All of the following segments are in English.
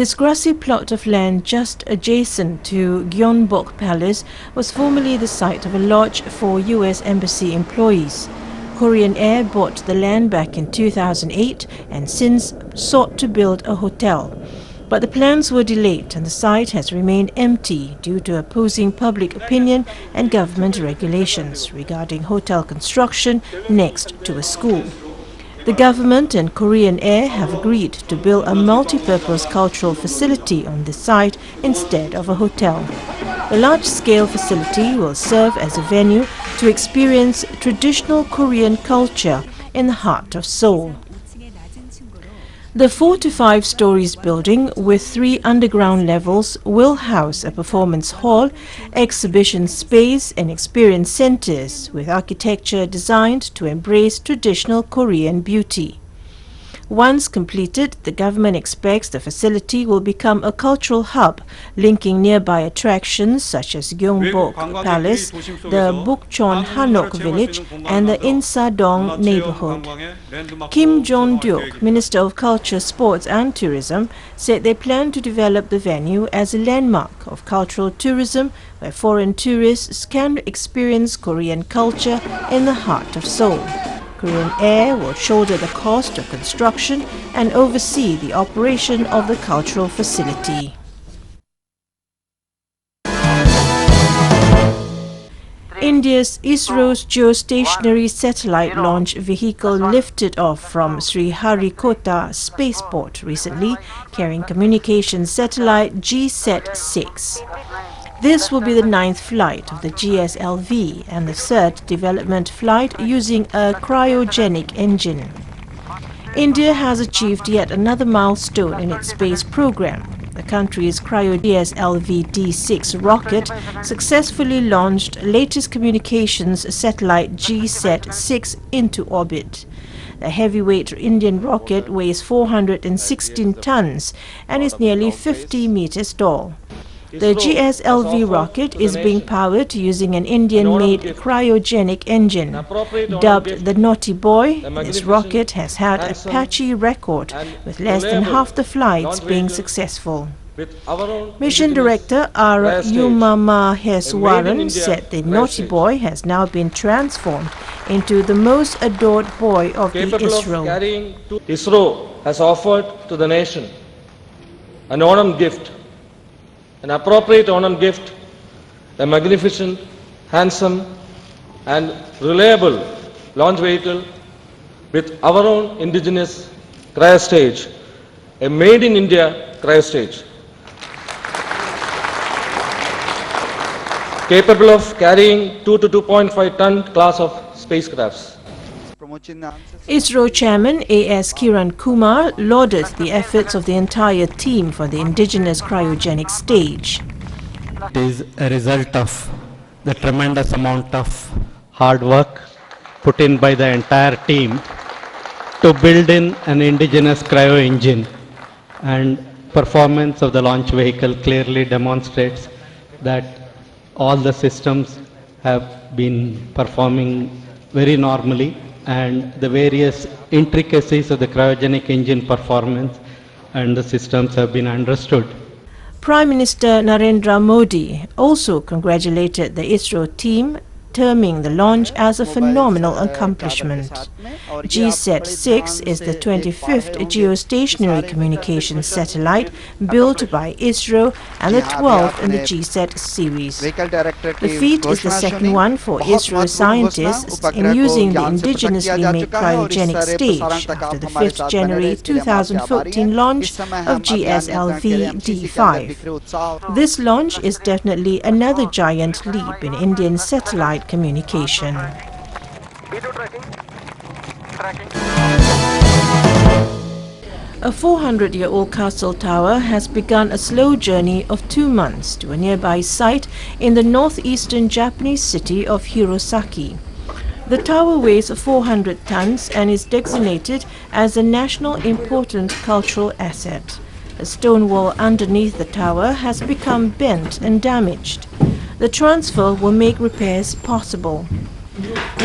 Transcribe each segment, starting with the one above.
This grassy plot of land just adjacent to Gyeongbok Palace was formerly the site of a lodge for US Embassy employees. Korean Air bought the land back in 2008 and since sought to build a hotel. But the plans were delayed and the site has remained empty due to opposing public opinion and government regulations regarding hotel construction next to a school. The government and Korean Air have agreed to build a multi-purpose cultural facility on this site instead of a hotel. The large-scale facility will serve as a venue to experience traditional Korean culture in the heart of Seoul. The 4 to 5 stories building with 3 underground levels will house a performance hall, exhibition space and experience centers with architecture designed to embrace traditional Korean beauty. Once completed, the government expects the facility will become a cultural hub, linking nearby attractions such as Gyeongbok Palace, the Bukchon Hanok village, and the Insadong neighborhood. Kim Jong-duk, Minister of Culture, Sports and Tourism, said they plan to develop the venue as a landmark of cultural tourism where foreign tourists can experience Korean culture in the heart of Seoul. Korean Air will shoulder the cost of construction and oversee the operation of the cultural facility. India's ISRO's geostationary satellite launch vehicle lifted off from Sriharikota spaceport recently, carrying communications satellite GSAT-6. This will be the 9th flight of the GSLV and the 3rd development flight using a cryogenic engine. India has achieved yet another milestone in its space program. The country's GSLV D6 rocket successfully launched latest communications satellite GSAT-6 into orbit. The heavyweight Indian rocket weighs 416 tons and is nearly 50 meters tall. The GSLV rocket is being powered using an Indian-made cryogenic engine. Dubbed the Naughty Boy, this rocket has had a patchy record, with less than half the flights being successful. Mission Director R. Umamaheswaran said the Naughty Boy has now been transformed into the most adored boy of the ISRO. ISRO has offered to the nation an Onam gift. An appropriate Onam gift, a magnificent, handsome and reliable launch vehicle with our own indigenous cryostage, a made in India cryostage, capable of carrying 2 to 2.5 ton class of spacecrafts. ISRO Chairman A.S. Kiran Kumar lauded the efforts of the entire team for the indigenous cryogenic stage. It is a result of the tremendous amount of hard work put in by the entire team to build in an indigenous cryo engine, and performance of the launch vehicle clearly demonstrates that all the systems have been performing very normally, and the various intricacies of the cryogenic engine performance and the systems have been understood. Prime Minister Narendra Modi also congratulated the ISRO team, terming the launch as a phenomenal accomplishment. GSAT-6 is the 25th geostationary communications satellite built by ISRO and the 12th in the GSAT series. The feat is the second one for ISRO scientists in using the indigenously made cryogenic stage after the 5th January 2014 launch of GSLV D5. This launch is definitely another giant leap in Indian satellite communication. A 400-year-old castle tower has begun a slow journey of 2 months to a nearby site in the northeastern Japanese city of Hirosaki. The tower weighs 400 tons and is designated as a national important cultural asset. The stone wall underneath the tower has become bent and damaged. The transfer will make repairs possible.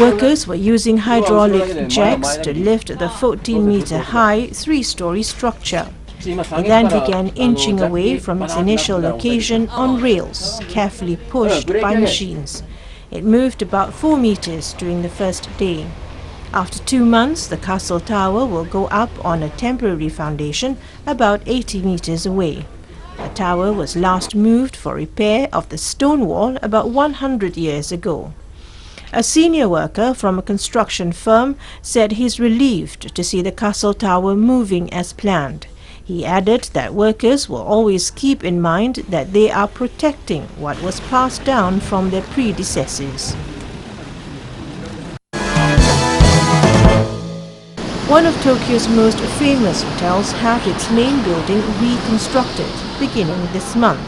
Workers were using hydraulic jacks to lift the 14-meter-high 3-story structure. It then began inching away from its initial location on rails, carefully pushed by machines. It moved about 4 meters during the first day. After 2 months, the castle tower will go up on a temporary foundation about 80 meters away. The tower was last moved for repair of the stone wall about 100 years ago. A senior worker from a construction firm said he's relieved to see the castle tower moving as planned. He added that workers will always keep in mind that they are protecting what was passed down from their predecessors. One of Tokyo's most famous hotels had its main building reconstructed beginning this month.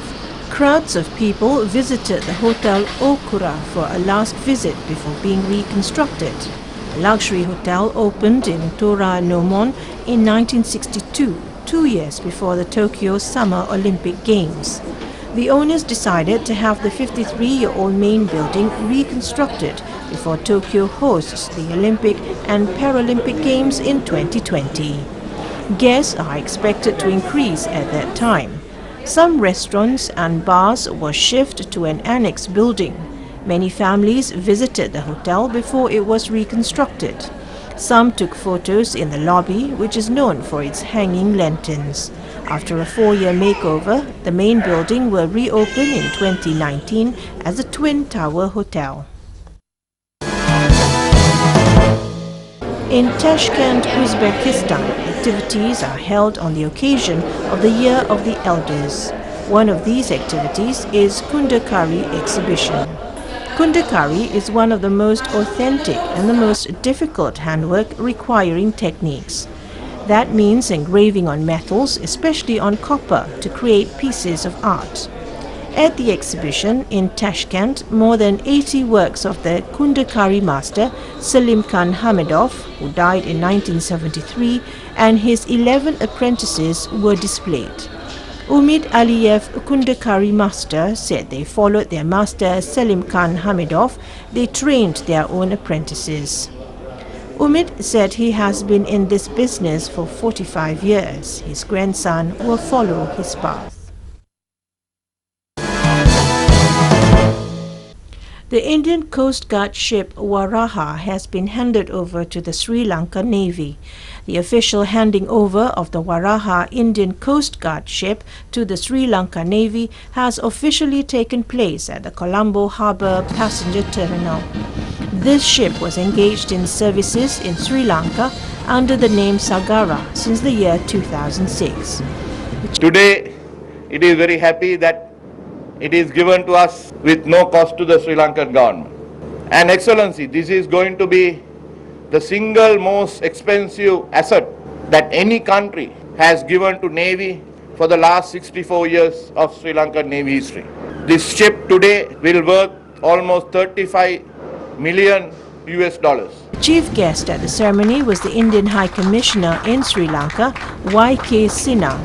Crowds of people visited the Hotel Okura for a last visit before being reconstructed. The luxury hotel opened in Toranomon in 1962, 2 years before the Tokyo Summer Olympic Games. The owners decided to have the 53-year-old main building reconstructed before Tokyo hosts the Olympic and Paralympic Games in 2020. Guests are expected to increase at that time. Some restaurants and bars were shifted to an annex building. Many families visited the hotel before it was reconstructed. Some took photos in the lobby, which is known for its hanging lanterns. After a 4-year makeover, the main building will reopen in 2019 as a Twin Tower Hotel. In Tashkent, Uzbekistan, activities are held on the occasion of the Year of the Elders. One of these activities is Kundakari exhibition. Kundakari is one of the most authentic and the most difficult handwork requiring techniques. That means engraving on metals, especially on copper, to create pieces of art. At the exhibition in Tashkent, more than 80 works of the Kundakari master Salim Khan Hamidov, who died in 1973, and his 11 apprentices were displayed. Umid Aliyev, Kundakari master, said they followed their master Salim Khan Hamidov. They trained their own apprentices. Umid said he has been in this business for 45 years. His grandson will follow his path. The Indian Coast Guard ship Waraha has been handed over to the Sri Lanka Navy. The official handing over of the Waraha Indian Coast Guard ship to the Sri Lanka Navy has officially taken place at the Colombo Harbour Passenger Terminal. This ship was engaged in services in Sri Lanka under the name Sagara since the year 2006. Today, it is very happy that it is given to us with no cost to the Sri Lankan government. And Excellency, this is going to be the single most expensive asset that any country has given to Navy for the last 64 years of Sri Lankan Navy history. This ship today will worth almost 35 million US dollars. The chief guest at the ceremony was the Indian High Commissioner in Sri Lanka, Y.K. Sinha.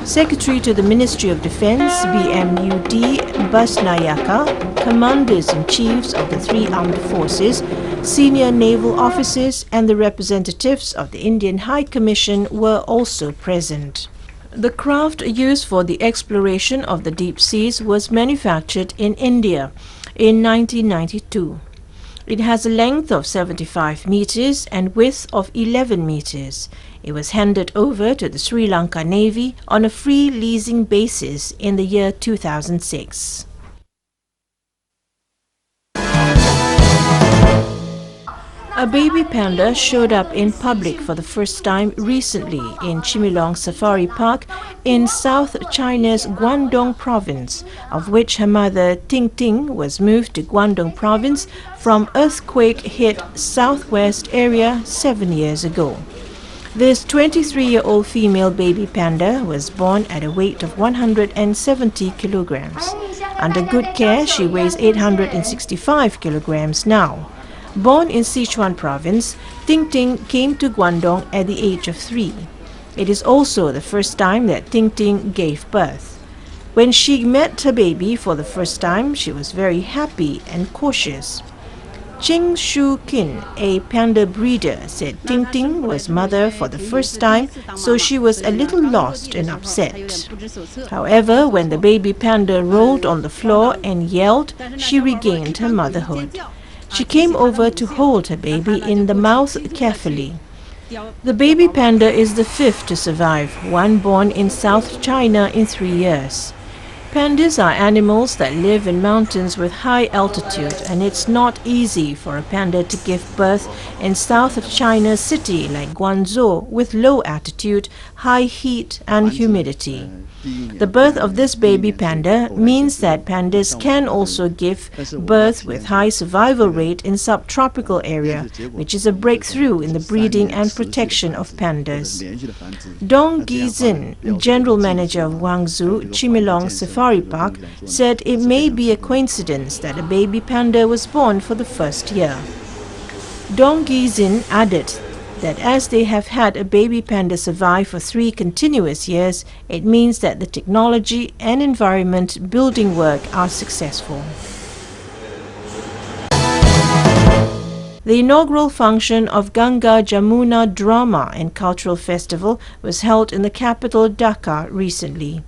Secretary to the Ministry of Defence, BMUD Basnayaka, commanders-in-chiefs of the three armed forces, senior naval officers and the representatives of the Indian High Commission were also present. The craft used for the exploration of the deep seas was manufactured in India in 1992. It has a length of 75 meters and width of 11 meters. It was handed over to the Sri Lanka Navy on a free leasing basis in the year 2006. A baby panda showed up in public for the first time recently in Chimilong Safari Park in South China's Guangdong province, of which her mother Ting Ting was moved to Guangdong province from earthquake-hit southwest area 7 years ago. This 23-year-old female baby panda was born at a weight of 170 kilograms. Under good care, she weighs 865 kilograms now. Born in Sichuan province, Ting Ting came to Guangdong at the age of 3. It is also the first time that Ting Ting gave birth. When she met her baby for the first time, she was very happy and cautious. Ching Shu Kin, a panda breeder, said Ting Ting was mother for the first time, so she was a little lost and upset. However, when the baby panda rolled on the floor and yelled, she regained her motherhood. She came over to hold her baby in the mouth carefully. The baby panda is the fifth to survive, one born in South China in 3 years. Pandas are animals that live in mountains with high altitude, and it's not easy for a panda to give birth in south of China's city like Guangzhou with low altitude, high heat and humidity. The birth of this baby panda means that pandas can also give birth with high survival rate in subtropical area, which is a breakthrough in the breeding and protection of pandas. Dong Gizin, general manager of Guangzhou Chimilong Safari Park, said it may be a coincidence that a baby panda was born for the first year. Dong Gizin added that as they have had a baby panda survive for 3 continuous years, it means that the technology and environment building work are successful. The inaugural function of Ganga Jamuna Drama and Cultural Festival was held in the capital Dhaka recently.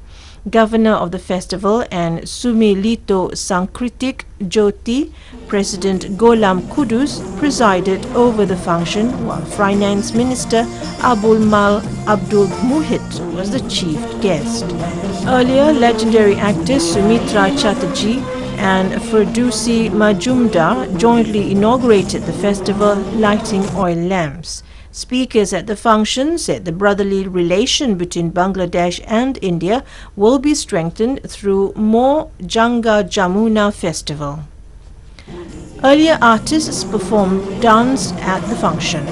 Governor of the festival and Sumilito Sankritik Jyoti, President Golam Kudus, presided over the function, while Finance Minister Abul Mal Abdul Muhit was the chief guest. Earlier, legendary actors Sumitra Chatterjee and Ferdowsi Majumdar jointly inaugurated the festival, lighting oil lamps. Speakers at the function said the brotherly relation between Bangladesh and India will be strengthened through more Ganga Jamuna Festival. Earlier artists performed dance at the function.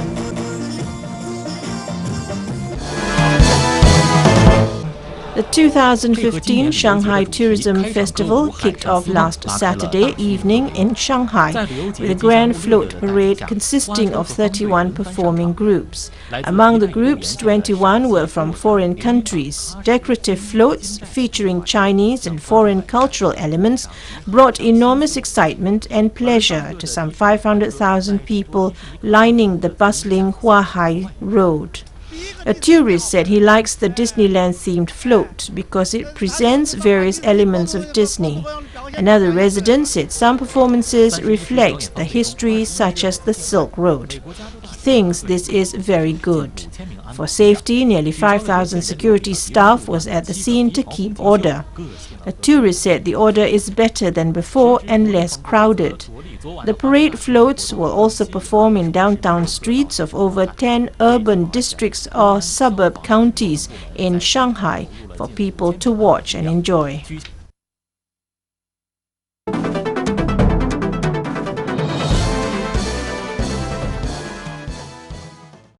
The 2015 Shanghai Tourism Festival kicked off last Saturday evening in Shanghai with a grand float parade consisting of 31 performing groups. Among the groups, 21 were from foreign countries. Decorative floats featuring Chinese and foreign cultural elements brought enormous excitement and pleasure to some 500,000 people lining the bustling Huahai Road. A tourist said he likes the Disneyland-themed float because it presents various elements of Disney. Another resident said some performances reflect the history, such as the Silk Road. He thinks this is very good. For safety, nearly 5,000 security staff was at the scene to keep order. A tourist said the order is better than before and less crowded. The parade floats will also perform in downtown streets of over 10 urban districts or suburb counties in Shanghai for people to watch and enjoy.